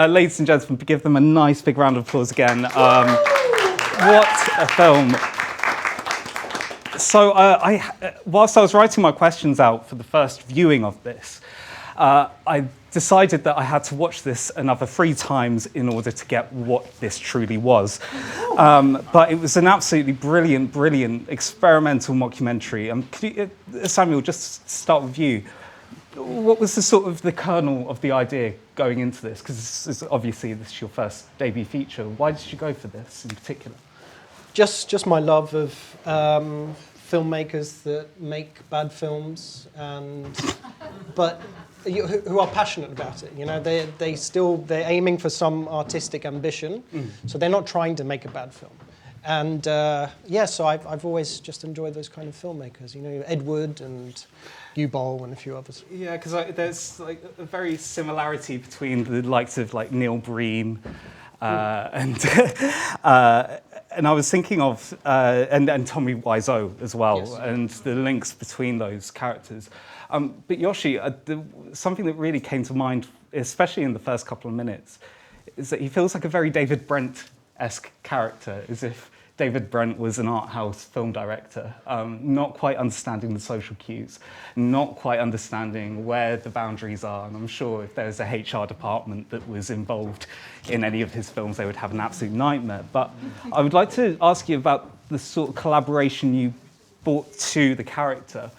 Ladies and gentlemen, give them a nice big round of applause again. What a film. So whilst I was writing my questions out for the first viewing of this, I decided that I had to watch this another 3 times in order to get what this truly was. But it was an absolutely brilliant, brilliant experimental mockumentary. Samuel, just start with you. What was the sort of the kernel of the idea going into this? Because obviously this is your first debut feature. Why did you go for this in particular? Just my love of filmmakers that make bad films, but who are passionate about it. You know, they're aiming for some artistic ambition, so they're not trying to make a bad film. And so I've always just enjoyed those kind of filmmakers. You know, Ed Wood and U-Boll and a few others. Yeah, because there's like a very similarity between the likes of like Neil Breen and I was thinking of and Tommy Wiseau as well, yes, and the links between those characters. But Yoshi, something that really came to mind, especially in the first couple of minutes, is that he feels like a very David Brent-esque character, as if David Brent was an art house film director, not quite understanding the social cues, not quite understanding where the boundaries are. And I'm sure if there's a HR department that was involved in any of his films, they would have an absolute nightmare. But I would like to ask you about the sort of collaboration you brought to the character,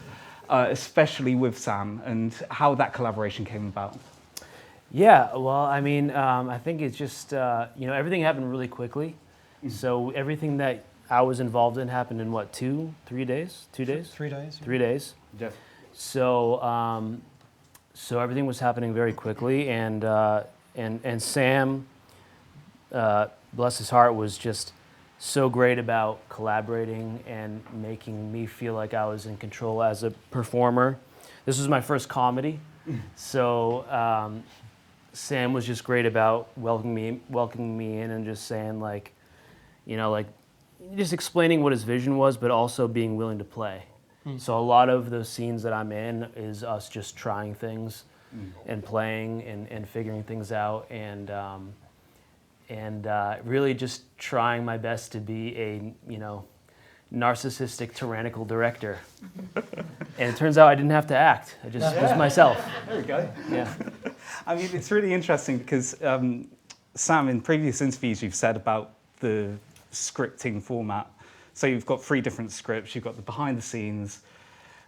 especially with Sam, and how that collaboration came about. Yeah, well, I mean, I think it's just, everything happened really quickly. So everything that I was involved in happened in what, 3 days? 2 days? 3 days. 3 days. Yeah. So so everything was happening very quickly, and Sam, bless his heart, was just so great about collaborating and making me feel like I was in control as a performer. This was my first comedy, so Sam was just great about welcoming me in and just saying just explaining what his vision was, but also being willing to play. So a lot of the scenes that I'm in is us just trying things and playing and figuring things out and really just trying my best to be a, narcissistic, tyrannical director. And it turns out I didn't have to act. I just was myself. There we go. Yeah. I mean, it's really interesting because, Sam, in previous interviews you've said about the scripting format. So you've got 3 different scripts. You've got the behind the scenes,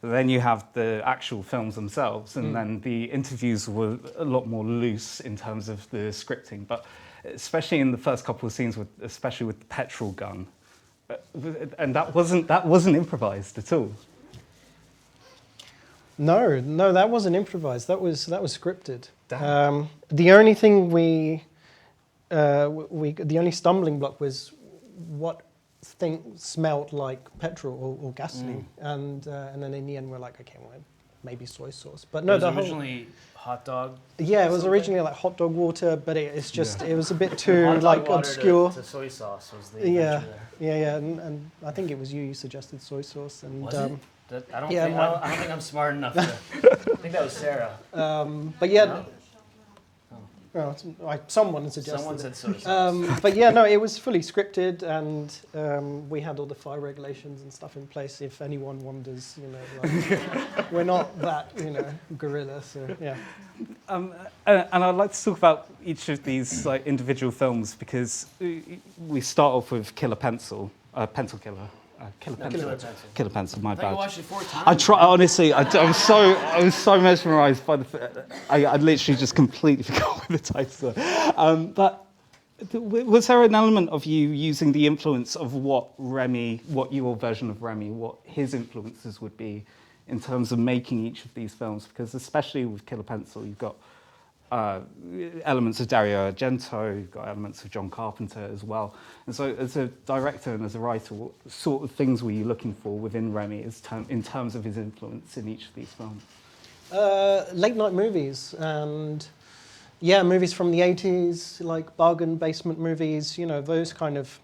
then you have the actual films themselves, and then the interviews were a lot more loose in terms of the scripting. But especially in the first couple of scenes, especially with the petrol gun, and that wasn't improvised at all. No, that wasn't improvised. That was scripted. The only thing the only stumbling block was what thing smelled like petrol or gasoline, and then in the end we're like, okay, well, maybe soy sauce. But no, it was originally hot dog. Yeah, it was originally like hot dog water, but it was a bit too like obscure. To soy sauce was the yeah, and I think it was you suggested soy sauce, and was it? I don't think I'm smart enough to. I think that was Sarah. But yeah. No? Well, someone suggested. Someone said soy sauce. But yeah, no, it was fully scripted, and we had all the fire regulations and stuff in place. If anyone wonders, we're not that, guerrilla. So yeah. And I'd like to talk about each of these like individual films because we start off with Killer Pencil, Pencil Killer. Killer Pencil, my bad. You watched it 4 times. I try honestly. I was so mesmerised by I literally just completely forgot what the title. But was there an element of you using the influence of what your version of Remi, what his influences would be, in terms of making each of these films? Because especially with Killer Pencil, you've got elements of Dario Argento, you've got elements of John Carpenter as well. And so as a director and as a writer, what sort of things were you looking for within Remi in terms of his influence in each of these films? Late night movies and movies from the 80s, like bargain basement movies, those kind of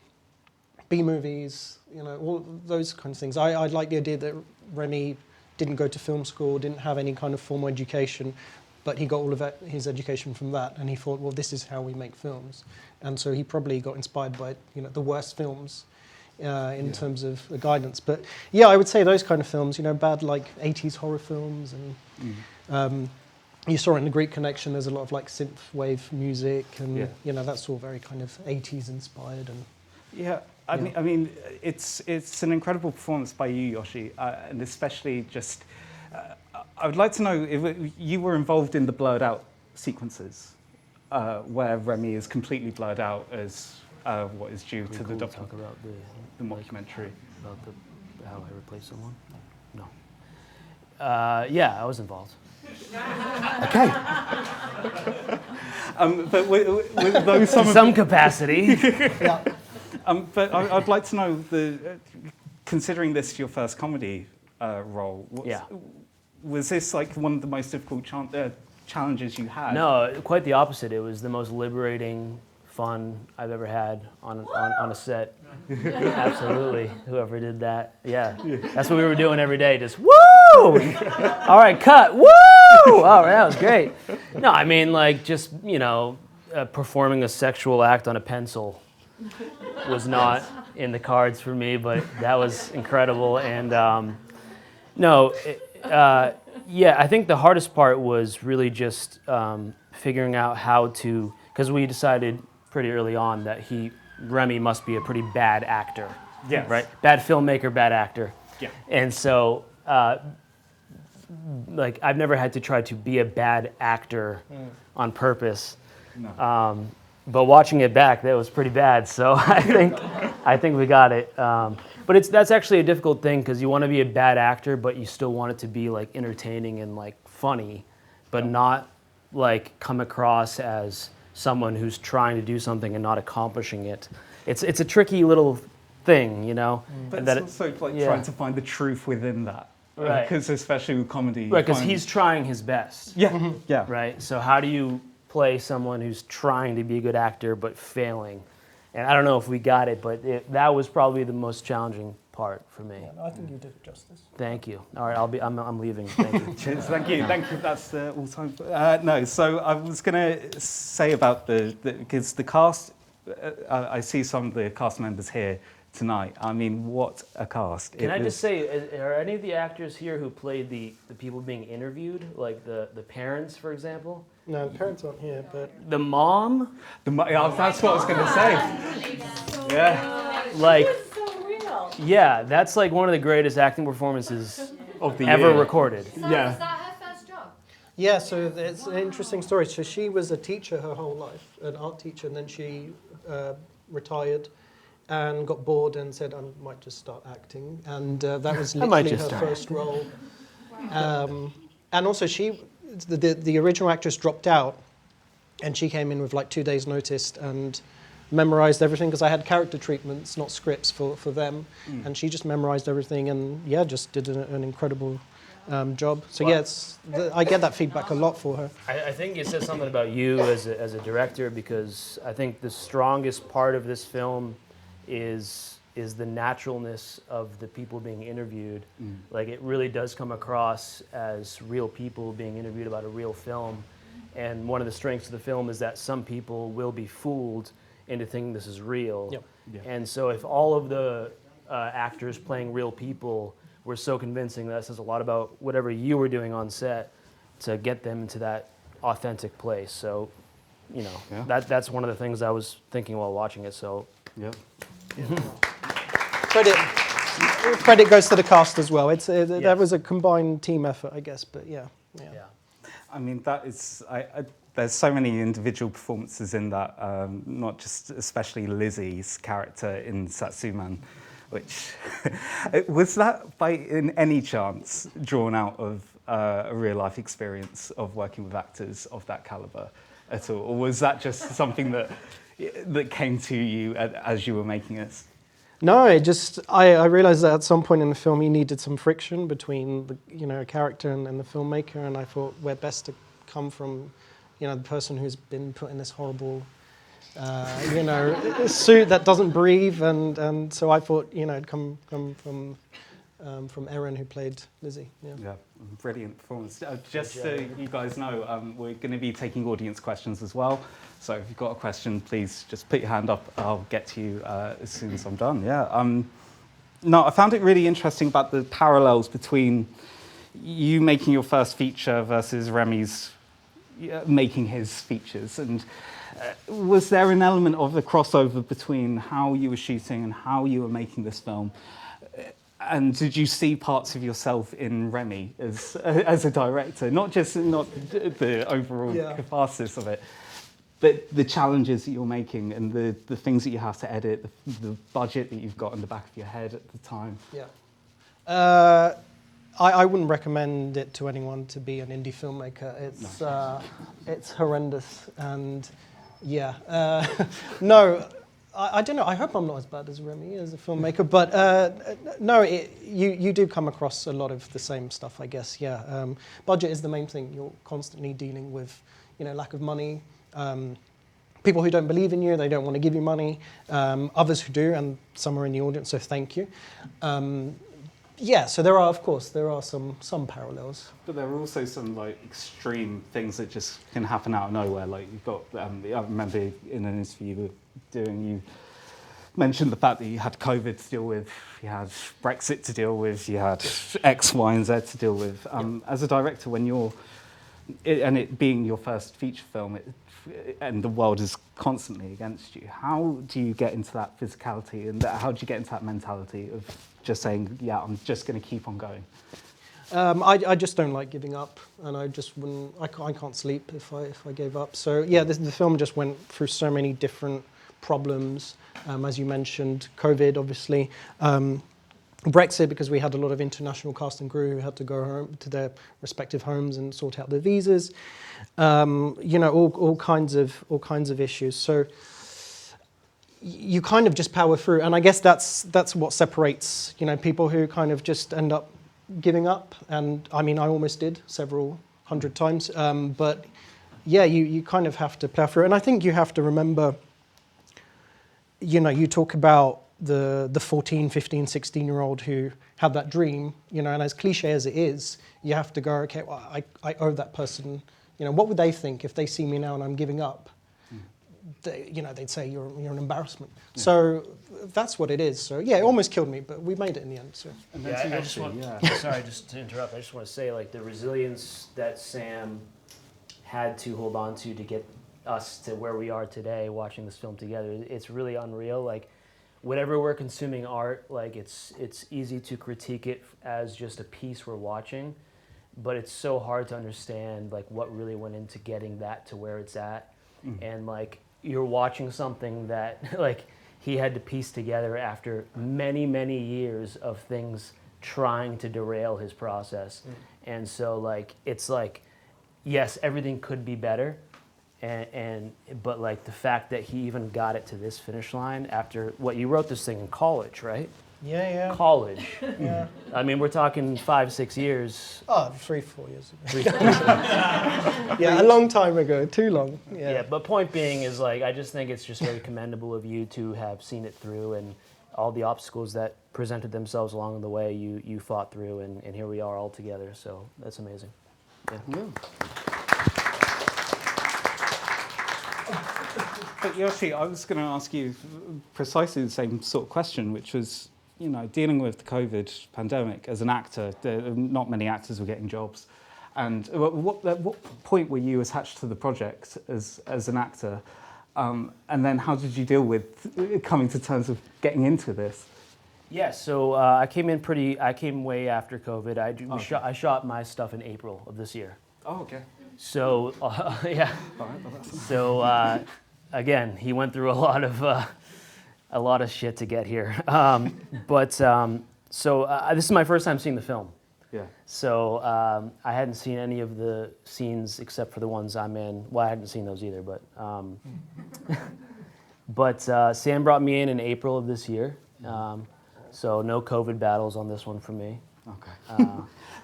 B movies, all those kinds of things. I like the idea that Remi didn't go to film school, didn't have any kind of formal education, but he got all of his education from that, and he thought, well, this is how we make films. And so he probably got inspired by, you know, the worst films in terms of the guidance. But yeah, I would say those kind of films, you know, bad like 80s horror films, and you saw in The Greek Connection, there's a lot of like synth wave music, and you know, that's all very kind of 80s inspired. And yeah, I mean, it's an incredible performance by you, Yoshi, and especially just. I would like to know if you were involved in the blurred out sequences, where Remi is completely blurred out as what is due to the talk about the mockumentary. About how I replaced someone? No. Yeah, I was involved. Okay. But with those some capacity. yeah. But I'd like to know considering this your first comedy role. Was this like one of the most difficult challenges you had? No, quite the opposite. It was the most liberating, fun I've ever had on a set. Absolutely. Whoever did that. Yeah. That's what we were doing every day. Just, woo! All right, cut. Woo! Oh, that was great. No, I mean, like, just, you know, performing a sexual act on a pencil was not in the cards for me, but that was incredible. And yeah, I think the hardest part was really just figuring out how to, because we decided pretty early on that Remi must be a pretty bad actor. Yes. Right? Bad filmmaker, bad actor. Yeah. And so, like, I've never had to try to be a bad actor on purpose. No. But watching it back, that was pretty bad. So I think we got it. But that's actually a difficult thing because you want to be a bad actor, but you still want it to be like entertaining and like funny, but not like come across as someone who's trying to do something and not accomplishing it. It's a tricky little thing, you know. But it's also like trying to find the truth within that. Right. Because especially with comedy. Right, because he's trying his best. Yeah. Yeah. Right. So how do you play someone who's trying to be a good actor but failing? And I don't know if we got it, but that was probably the most challenging part for me. Yeah, I think you did justice. Thank you. All right, I'm leaving. Thank you. Cheers. Thank you. That's all time. No, so I was going to say about because the cast. I see some of the cast members here tonight. I mean, what a cast! Can I just say, are any of the actors here who played the people being interviewed, like the parents, for example? No, the parents aren't here, but The mom? That's what I was going to say. Yeah. Like, So real. yeah, that's like one of the greatest acting performances Of the ever year. recorded. So Yeah. is that her first job? yeah, so it's an interesting story. So she was a teacher her whole life, an art teacher, and then she retired and got bored and said, I might just start acting. And that was literally her first role. And also the original actress dropped out, and she came in with like 2 days' notice and memorized everything, because I had character treatments, not scripts for them. And she just memorized everything and, yeah, just did an incredible job. So, yeah, I get that feedback a lot for her. I think it says something about you as a director, because I think the strongest part of this film is the naturalness of the people being interviewed. Like, it really does come across as real people being interviewed about a real film. And one of the strengths of the film is that some people will be fooled into thinking this is real. Yep. Yeah. And so if all of the actors playing real people were so convincing, that says a lot about whatever you were doing on set to get them into that authentic place. So, you know, that's one of the things I was thinking while watching it. So, Yep. Credit goes to the cast as well. That was a combined team effort, I guess. But yeah. I mean, that is. There's so many individual performances in that. Not just, especially Lizzie's character in Satsuman, which was that in any chance drawn out of a real life experience of working with actors of that caliber at all, or was that just something that came to you as you were making it? No, I realized that at some point in the film you needed some friction between a character and the filmmaker, and I thought where best to come from, the person who's been put in this horrible, suit that doesn't breathe, and so I thought, it'd come from from Erin, who played Lizzie. Yeah. Yeah, brilliant performance. Just so you guys know, we're going to be taking audience questions as well. So if you've got a question, please just put your hand up. I'll get to you as soon as I'm done. Yeah. No, I found it really interesting about the parallels between you making your first feature versus Remi's making his features. And was there an element of a crossover between how you were shooting and how you were making this film? And did you see parts of yourself in Remi as a director? Not the overall catharsis of it, but the challenges that you're making and the things that you have to edit, the budget that you've got in the back of your head at the time. Yeah. I wouldn't recommend it to anyone to be an indie filmmaker. It's horrendous, and no, I don't know. I hope I'm not as bad as Remi as a filmmaker, but no, you do come across a lot of the same stuff, I guess. Yeah, budget is the main thing. You're constantly dealing with, lack of money. People who don't believe in you, they don't want to give you money. Others who do, and some are in the audience, so thank you. So there are some parallels. But there are also some extreme things that just can happen out of nowhere. Like you've got, I remember in an interview you were doing, you mentioned the fact that you had COVID to deal with, you had Brexit to deal with, you had X, Y, and Z to deal with. As a director, when you're, and it being your first feature film, and the world is constantly against you, how do you get into that physicality, and how do you get into that mentality of just saying, yeah, I'm just going to keep on going? I just don't like giving up, and I just wouldn't. I can't sleep if I gave up. So yeah, the film just went through so many different problems, as you mentioned, COVID, obviously. Brexit, because we had a lot of international cast and crew who had to go home to their respective homes and sort out their visas. All kinds of issues. So you kind of just power through, and I guess that's what separates people who kind of just end up giving up. And I mean, I almost did several hundred times, but yeah, you kind of have to plow through. And I think you have to remember, you talk about the 14, 15, 16-year-old who have that dream, and as cliche as it is, you have to go, okay, well, I owe that person, what would they think if they see me now and I'm giving up? They'd say you're an embarrassment. Yeah. So that's what it is. So yeah, it almost killed me, but we made it in the end. So. Sorry, just to interrupt, I just want to say, the resilience that Sam had to hold on to get us to where we are today, watching this film together, it's really unreal. Whenever we're consuming art, it's easy to critique it as just a piece we're watching, but it's so hard to understand what really went into getting that to where it's at. And you're watching something that he had to piece together after many, many years of things trying to derail his process. And so it's yes, everything could be better, but the fact that he even got it to this finish line after you wrote this thing in college, right? Yeah. College. Yeah. I mean, we're talking 5-6 years. Oh, 3-4 years ago. Yeah, a long time ago. Too long. Yeah, but point being is I just think it's just very commendable of you to have seen it through, and all the obstacles that presented themselves along the way you fought through, and here we are all together. So that's amazing. Yeah. But Yoshi, I was going to ask you precisely the same sort of question, which was, dealing with the COVID pandemic as an actor, not many actors were getting jobs. And at what point were you attached to the project as an actor? And then how did you deal with coming to terms of getting into this? Yeah, so I came way after COVID. I shot my stuff in April of this year. Oh, okay. So, yeah. So, again, he went through a lot of shit to get here. This is my first time seeing the film. Yeah. So I hadn't seen any of the scenes except for the ones I'm in. Well, I hadn't seen those either, but Sam brought me in April of this year. So no COVID battles on this one for me. Okay.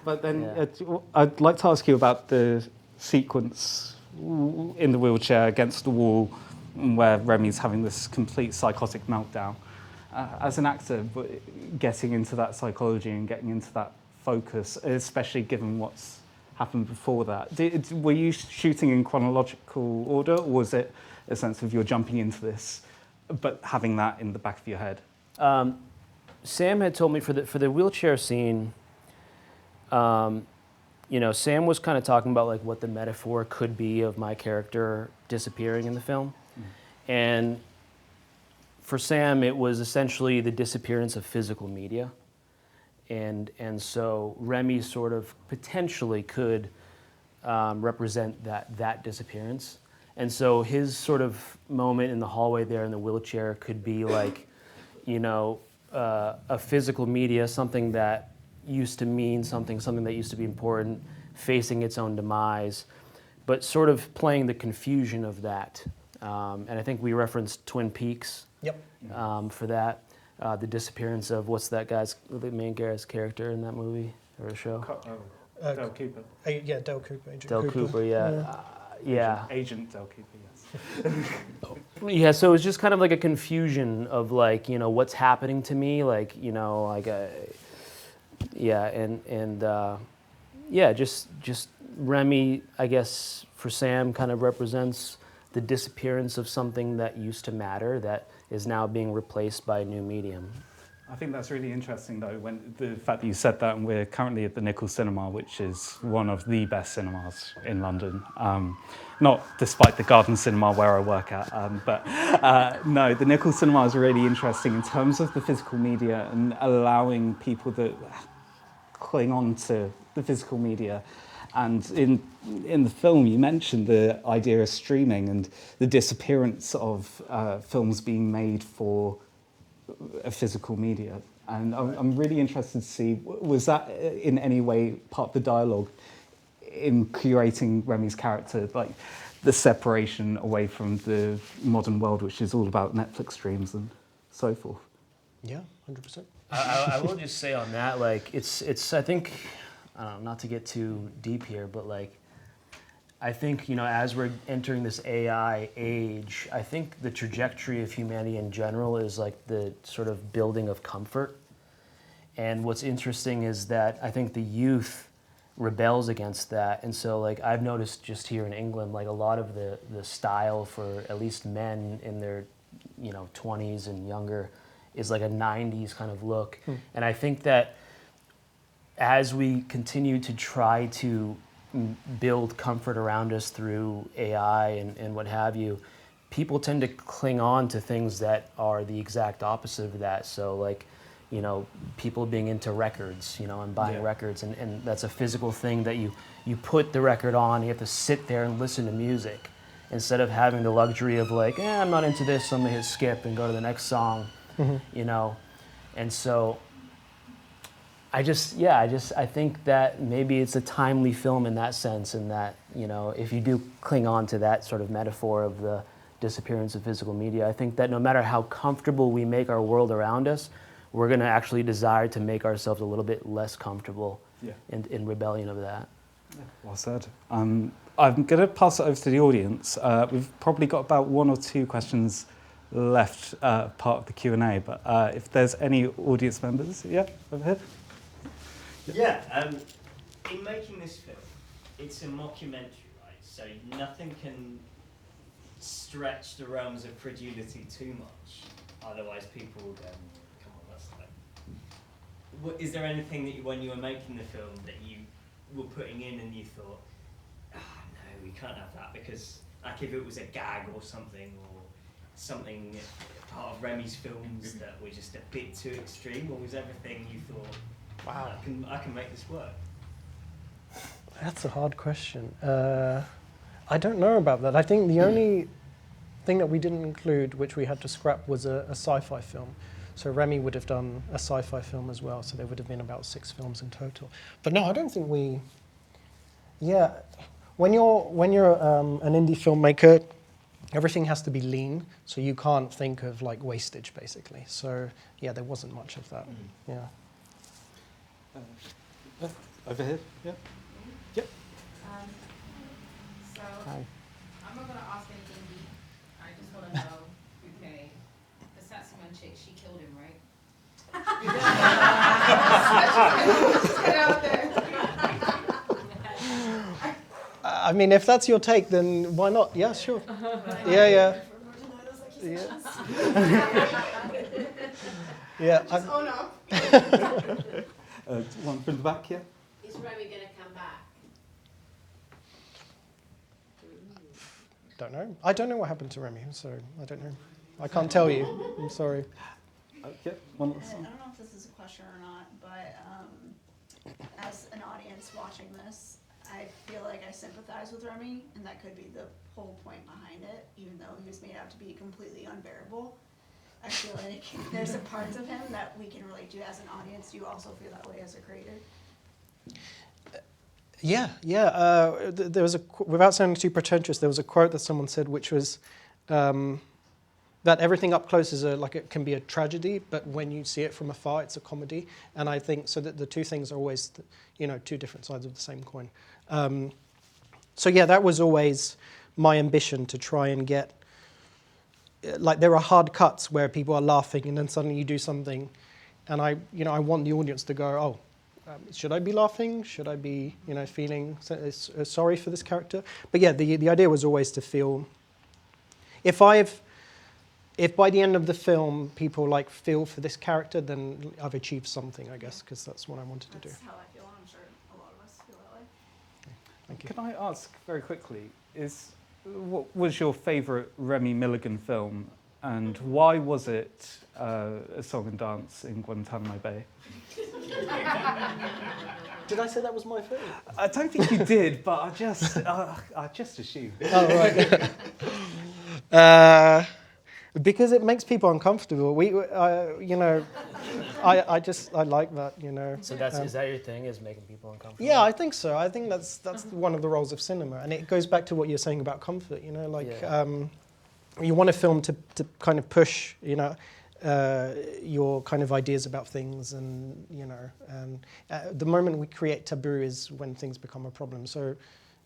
But then I'd like to ask you about the sequence in the wheelchair against the wall where Remi's having this complete psychotic meltdown. as an actor, but getting into that psychology and getting into that focus, especially given what's happened before that. Were you shooting in chronological order, or was it a sense of you're jumping into this, but having that in the back of your head? Sam had told me for the wheelchair scene, you know, Sam was kind of talking about like what the metaphor could be of my character disappearing in the film. And for Sam, it was essentially the disappearance of physical media. And so Remi sort of potentially could represent that disappearance. And so his sort of moment in the hallway there in the wheelchair could be like, you know, a physical media, something that used to mean something that used to be important, facing its own demise, but sort of playing the confusion of that. And I think we referenced Twin Peaks. Yep. For that, the disappearance of the main guy's character in that movie or show. Del Cooper. Yeah, Del Cooper. Agent Del Cooper, yeah. Yeah. Agent Del Cooper, yes. Yeah, so it's just kind of like a confusion of like, you know, what's happening to me, like, you know, like just Remi, I guess, for Sam kind of represents the disappearance of something that used to matter that is now being replaced by a new medium. I think that's really interesting, though, when the fact that you said that, and we're currently at the Nickel Cinema, which is one of the best cinemas in London. Not despite the Garden Cinema where I work at, but no, the Nickel Cinema is really interesting in terms of the physical media and allowing people that cling on to the physical media. And in the film, you mentioned the idea of streaming and the disappearance of films being made for a physical media. And I'm really interested to see, was that in any way part of the dialogue in curating Remi's character, like the separation away from the modern world, which is all about Netflix streams and so forth? Yeah, 100%. I will just say on that, like, it's I think, I don't know, not to get too deep here, but like, I think, you know, as we're entering this AI age, I think the trajectory of humanity in general is like the sort of building of comfort. And what's interesting is that I think the youth rebels against that. And so like I've noticed just here in England, like a lot of the style for at least men in their, you know, 20s and younger is like a 90s kind of look. And I think that as we continue to try to build comfort around us through AI and what have you, people tend to cling on to things that are the exact opposite of that. So like, you know, people being into records, you know, and buying records, and that's a physical thing that you put the record on, you have to sit there and listen to music instead of having the luxury of like, I'm not into this, so I'm gonna hit skip and go to the next song, you know. And so I think that maybe it's a timely film in that sense, in that, you know, if you do cling on to that sort of metaphor of the disappearance of physical media, I think that no matter how comfortable we make our world around us, we're going to actually desire to make ourselves a little bit less comfortable in rebellion of that. Yeah, well said. I'm going to pass it over to the audience. We've probably got about one or two questions left, part of the Q&A, but if there's any audience members, over here. Yeah, in making this film, it's a mockumentary, right? So nothing can stretch the realms of credulity too much, otherwise people will go, come on, that's like... Is there anything that when you were making the film that you were putting in and you thought, no, we can't have that, because like if it was a gag or something part of Remi's films that were just a bit too extreme, or was everything you thought, wow, I can make this work? That's a hard question. I don't know about that. I think the only thing that we didn't include, which we had to scrap, was a sci-fi film. So Remi would have done a sci-fi film as well, so there would have been about 6 films in total. But no, I don't think we... Yeah, when you're an indie filmmaker, everything has to be lean, so you can't think of like wastage, basically. So yeah, there wasn't much of that. Yeah. Over here, Yep. So, Hi. I'm not going to ask anything deep. I just want to know, okay, the Satsuma chick, she killed him, right? Just get out there. I mean, if that's your take, then why not? Yeah, sure. Yeah. Yeah. Just own up. One from the back, yeah? Is Remi gonna come back? Don't know. I don't know what happened to Remi, so I don't know. I can't tell you. I'm sorry. Yeah, one I last don't one. know if this is a question or not, but as an audience watching this, I feel like I sympathize with Remi, and that could be the whole point behind it, even though he was made out to be completely unbearable. I feel like there's a parts of him that we can relate to as an audience. Do you also feel that way as a creator? Yeah. There was without sounding too pretentious, there was a quote that someone said, which was that everything up close is it can be a tragedy, but when you see it from afar, it's a comedy. And I think so that the two things are always, two different sides of the same coin. So yeah, that was always my ambition, to try and get, like, there are hard cuts where people are laughing and then suddenly you do something, and I want the audience to go, oh, should I be laughing? Should I be, feeling sorry for this character? But yeah, the idea was always to feel, if by the end of the film people feel for this character, then I've achieved something, I guess, because that's what I wanted to do. That's how I feel. I'm sure a lot of us feel that way. Thank you. Can I ask very quickly, what was your favourite Remi Milligan film, and why was it A Song and Dance in Guantanamo Bay? Did I say that was my favourite? I don't think you did, but I just assumed. Oh, right. Because it makes people uncomfortable. I like that, So is that your thing, is making people uncomfortable? Yeah, I think so. I think that's one of the roles of cinema, and it goes back to what you're saying about comfort. You want a film to kind of push, your kind of ideas about things, and the moment we create taboo is when things become a problem. So,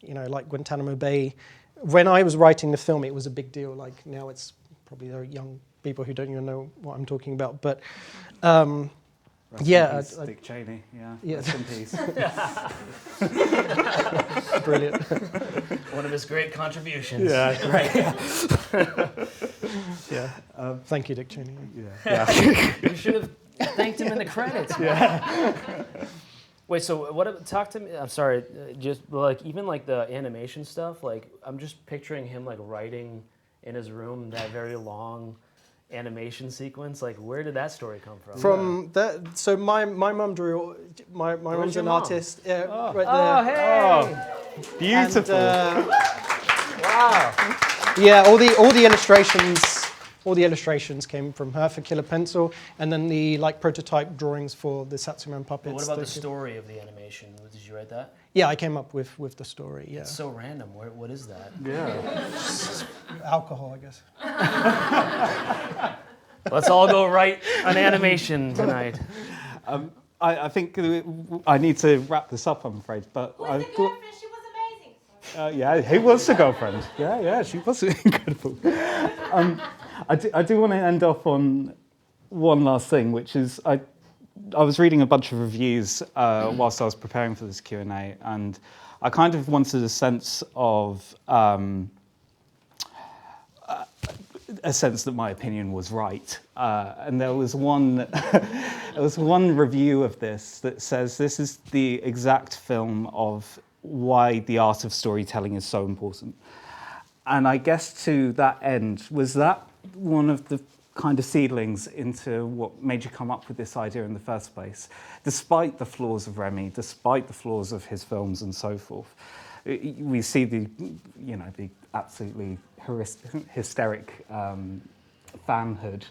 like Guantanamo Bay, when I was writing the film, it was a big deal. Like now, it's probably there are young people who don't even know what I'm talking about, but. Rest Yeah, in peace, Dick Cheney. Yeah. Yeah. Rest in peace. Brilliant. One of his great contributions. Yeah, great. Yeah. Thank you, Dick Cheney. Yeah. You should have thanked him in the credits. Yeah. Wait, so talk to me, I'm sorry, just even the animation stuff, I'm just picturing him writing in his room that very long animation sequence. Where did that story come from? From that, so my mum drew. My mum's your an mom? artist. Yeah, right Oh, there. hey! Oh, beautiful. And, Wow. yeah, all the illustrations came from her for Killer Pencil, and then the prototype drawings for the Satsuman puppets. What about the story of the animation? Did you write that? Yeah, I came up with the story. Yeah, It's so random. What is that? Yeah. alcohol, I guess. Let's all go write an animation tonight. I think I need to wrap this up, I'm afraid. But Who was the girlfriend? She was amazing. yeah, who was the girlfriend? Yeah, she was incredible. I do want to end off on one last thing, which is I was reading a bunch of reviews whilst I was preparing for this Q&A, and I kind of wanted a sense of that my opinion was right. And there was one review of this that says this is the exact film of why the art of storytelling is so important. And I guess to that end, was that one of the kind of seedlings into what made you come up with this idea in the first place? Despite the flaws of Remi, despite the flaws of his films and so forth, we see the absolutely hysteric fanhood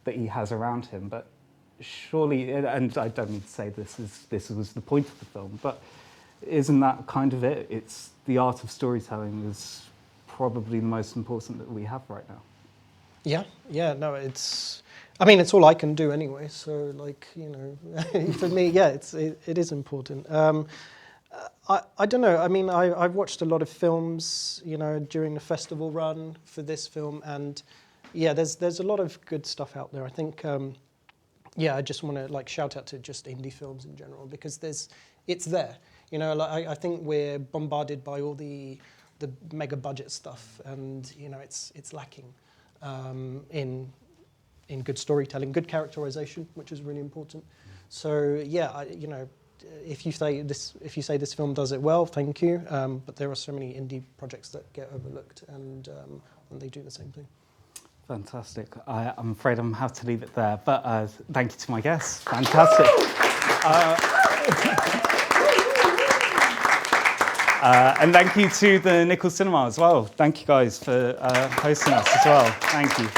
that he has around him. But surely, and I don't mean to say this was the point of the film, but isn't that kind of it? It's the art of storytelling is probably the most important that we have right now. Yeah, no, it's all I can do anyway, so for me, yeah, it is important. I don't know, I've watched a lot of films, during the festival run for this film, and, yeah, there's a lot of good stuff out there. I think, I just want to like shout out to just indie films in general because it's there. You know, like, I think we're bombarded by all the mega budget stuff, and you know, it's lacking in good storytelling, good characterization, which is really important. So yeah, you know, if you say this film does it well, thank you. But there are so many indie projects that get overlooked, and they do the same thing. Fantastic. I'm afraid I'm going to have to leave it there, but thank you to my guests. Fantastic. And thank you to the Nickel Cinema as well. Thank you guys for hosting us as well. Thank you.